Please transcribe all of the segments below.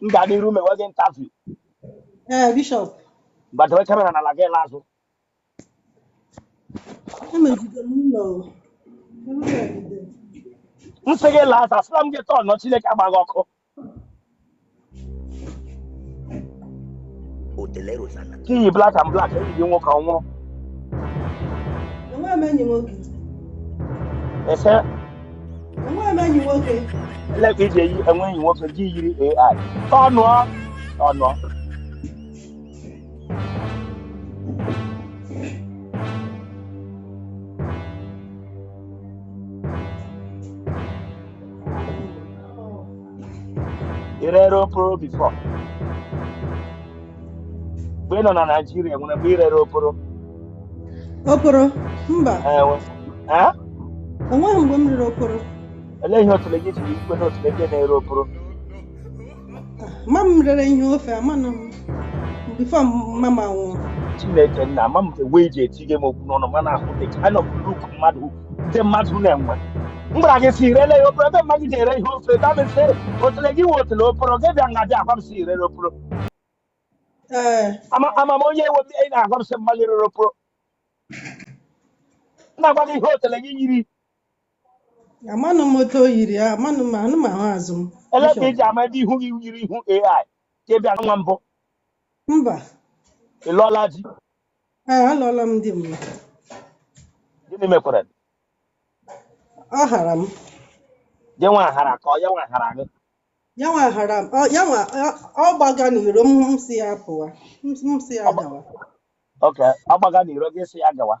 m ga n'iru mewe gị interview Bishop. gbadawe kamera n'ala gị n'azụ Emejidere ụlọ. nsị gị laa asa sịla m gị tọọ nọ Chineke agbaghị ọkụ ka iyi black and black enyi gị nwoke ọ nwụrụ Enweghị m enyi nwoke. ese Enweghị m enyi nwoke. eleka iji eyi enwe enyi nwoke gị yiri AI ọnụọ irere oporo bifo mgbe ị nọ na Naịjirịa nwere mgbe irere oporo Oporo? Mba. Enweghị mgbe m rere oporo. Elee ihe otule gị jiri ikwe na otule gị na-ere oporo Ma m rere ihe ofe amanụ m bifo mama nwụrụ. Chineke nna ama m wee ji etinye m okwu n'ọnụ mana ahụ dị ka anọ luk mmadụ ndị mmadụ na-enwe m gwara gị si irele ya oporo ebe mmadụ na-ere ihe ofe dabese otule gị nwe otule oporo gị bịa nga bịa agwa m si irere oporo ama m onye ewe ị na-agwa m sị mmadụ rere oporo na-agwa gị ihe otele gị yiri Amanụ m otu o yiri ya, amanụ m anụ m ahụ azụ m. ele ka eji ama ebe ihu gị yiri ihu AI ka ị bịa nwa mbụ Mba. ị lụọla di Alụọla m di m. gịnị mekwara Ọ hara m. gị nwa hara ka ọ ya nwa hara gị Ya nwa hara m. Ọ gbaga n'iro m si ya pụwa. M si ya gawa. oke ọ gbaga n'iro gị si ya gawa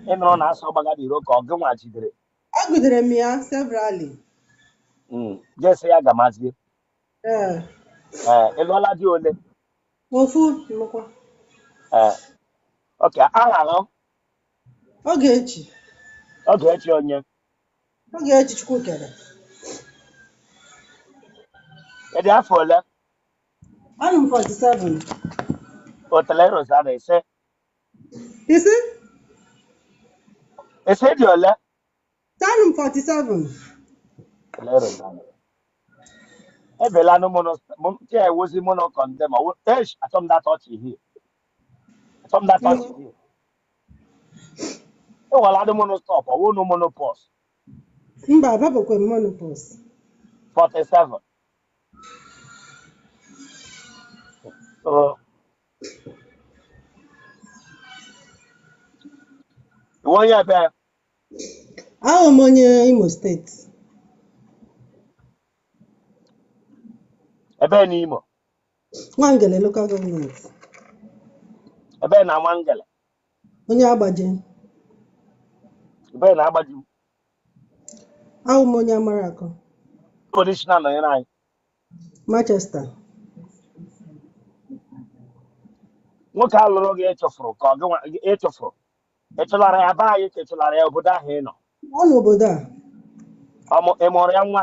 ị nụrụ na asọ gbaga n'iro ka ọ gị nwa jidere Agụdere m ya severally. gị si ya gamazie ị lụọla di ole Ofu nnukwu. oke aghara Ogechi onye Ogechi Chukwukere. ị dị afọ ole Anụ m 47. otele Rosanna ise Isi? ise dị ole Anụ m 47. otele Rosanna ebela anụ nke ewozi mụ na kọndem achọm datọchi ihe ewela anụ mụnụ stọp ọwụ nụ mụnụ pọs Mba, babakwa m monopause. 47 iwe onye ebe Ahụ m onye Imo steeti. ebe n'Imo Nwangele local government. ebe na Nwangele Onye Agbaje. ebe na Agbaji Ahụ m onye Amarakọ. traditional nọnyere anyị Manchester. nwoke a lụrụ gị ịchụfụrụ ka ịchụfụrụ ịchụlara ya be anyị ka ịchụlara ya obodo ahụ ị nọ Ọ n'obodo a. ị mụrụ ya nwa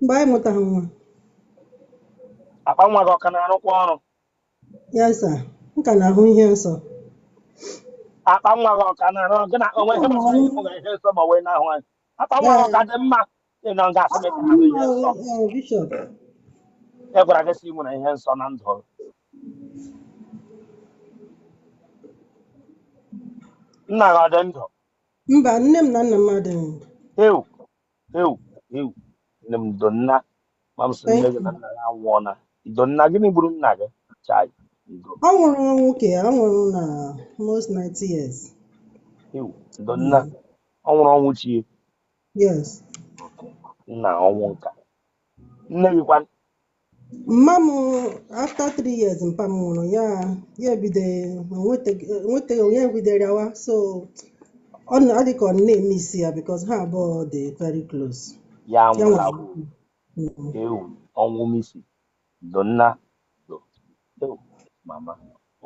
Mgbe anyị mụtaghị nwa. akpa nwa gị ọka na-arụkwa ọrụ Ya sa, m ka na-ahụ ihe nsọ. akpa nwa gị ọka na-arụ gị na onwe ihe gbasara ịhụ gị ihe nsọ ma wee na-ahụ anyị akpa nwa gị ọka dị mma ị nọ nga asị gị ka ahụ ihe nsọ Bishop. e gwara gị si nwere ihe nsọ na ndụ nna gị ọ dị ndụ Mba, nne m na nna m adịghị ndụ. ewu nne m donna ma m sị nne gị na nna ya nwụọna idonna gịnị gburu nna gị chai ndo Ọ nwụrụ nwoke, ọ nwụrụ na almost 90 years. donna ọ nwụrụ ọnwụ chi Yes. nna ọnwụ nka nne gị kwa Mma m after 3 years mpa m nwụrụ ya nwetaghị onye bidoro yawa, so ọ dị ka ọ na-eme isi ya because ha abụọ dị very close. ya nwụrụ ọnwụ misi donna mama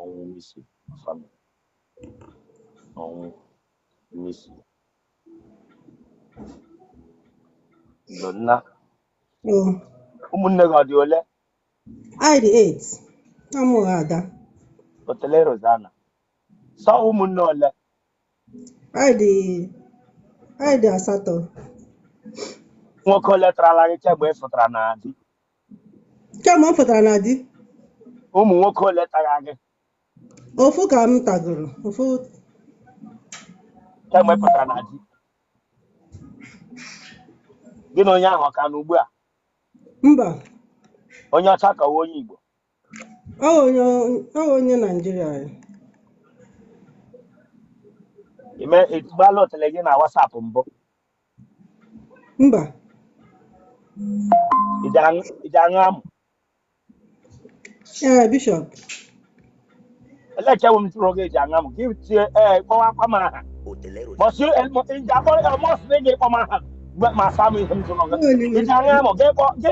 ọnwụ misi family ọnwụ misi donna ụmụnne gị ọ dị ole I dị 8. Amụghị ada. otele Rosanna sọ ụmụnne ole I dị 8. nwoke letarala gị kemgbe ị fụtara na di Kemgbe m pụtara na di, ụmụ nwoke letaghị gị ofu ka m tagoro, ofu kemgbe ị pụtara na di gị na onye ahụ ka na ugbu a mba, onye ọcha ka onye Igbo ọ onye Naijiria ya. ịgbalụ otele gị na WhatsApp mbụ Mba, iji aṅụ amụ ee bishọp, elekewu m tụrụ gị iji aṅụ amụ gị tie kpọwa akwa m aha mọsi iji akpọ mọsị gị kpọ m aha ma asa m ihe m tụrụ gị iji aṅụ amụ gị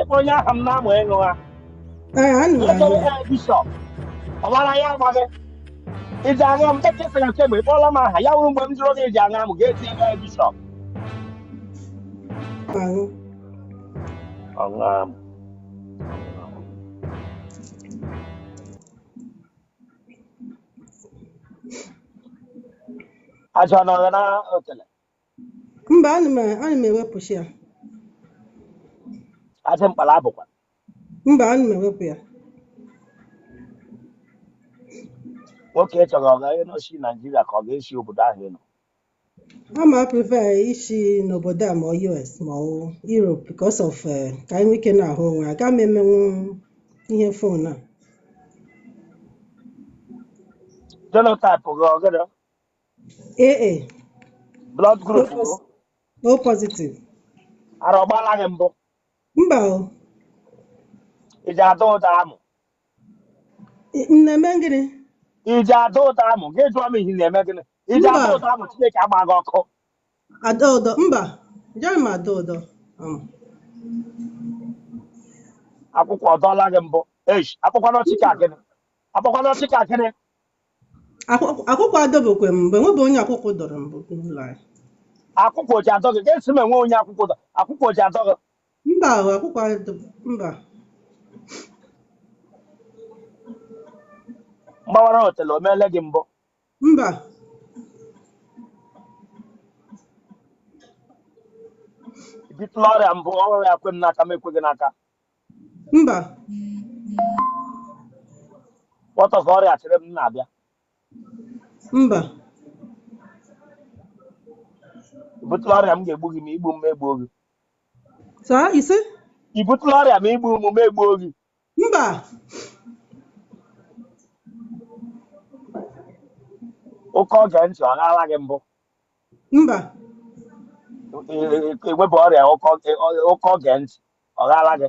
kpọ onye aha m na-amụ ịṅụ ha ana m lekere ahụ bishọp ọ mara ya agbaghị iji aṅụ amụ nke kesịrị kemgbe kpọọla m aha ya wụrụ mgbe m jụrụ gị iji aṅụ amụ ga-etinye bishọp ahụ. ọṅụ amụ ajọ nọrọ na otele Mba, ana m ewepụchi ya. ajọ mkpala abụkwa Mba, ana m ewepụ ya. nwoke chọrọ ọ gaghị nọchi Naijiria ka ọ ga-esi obodo ahụ ịnọ Ama prefer ishi n'obodo a ma US ma Europe because of ka anyị nwee ike na-ahụ onwe. Aga m emenwu ihe fon a. genotype gị ọgịdị AA blood group gị O positive. ara ọgbala gị mbụ Mba o, iji ada ụda amụ m na-eme gịnị? iji ada ụda amụ gị jụọ m ihe na-eme gịnị iji ada ụda amụ Chineke agba gị ọkụ Ada ụdọ, mba, jere m ada ụdọ. akwụkwọ ọdọla gị mbụ akwụkwọ n'ọchịka gịnị akwụkwọ n'ọchịka gịnị Akwụkwọ adọbekwe m mgbe nwebe onye akwụkwọ dọrọ mbụ n'ụlọ anyị. akwụkwọ ji adọ gị ga-esi m enwe onye akwụkwọ ji adọ gị Mba o, akwụkwọ mba. mgbawara hotelu o meele gị mbụ Mba, ibitụla ọrịa mbụ ọrụ ya kwe m n'aka m ekwe gị n'aka mba, kpọtọ ka ọrịa chịrị m na-abịa mba, ibutụla ọrịa m ga-egbu gị ma igbu m egbuo gị saa ise, ibutụla ọrịa ma igbu m egbuo gị mba, oke oge ntị ọ gaala gị mbụ mba, ewepụ ọrịa oke oge ntị ọ gaala gị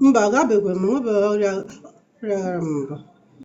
mba, agabekwe m nwebe ọrịa gara m mbụ.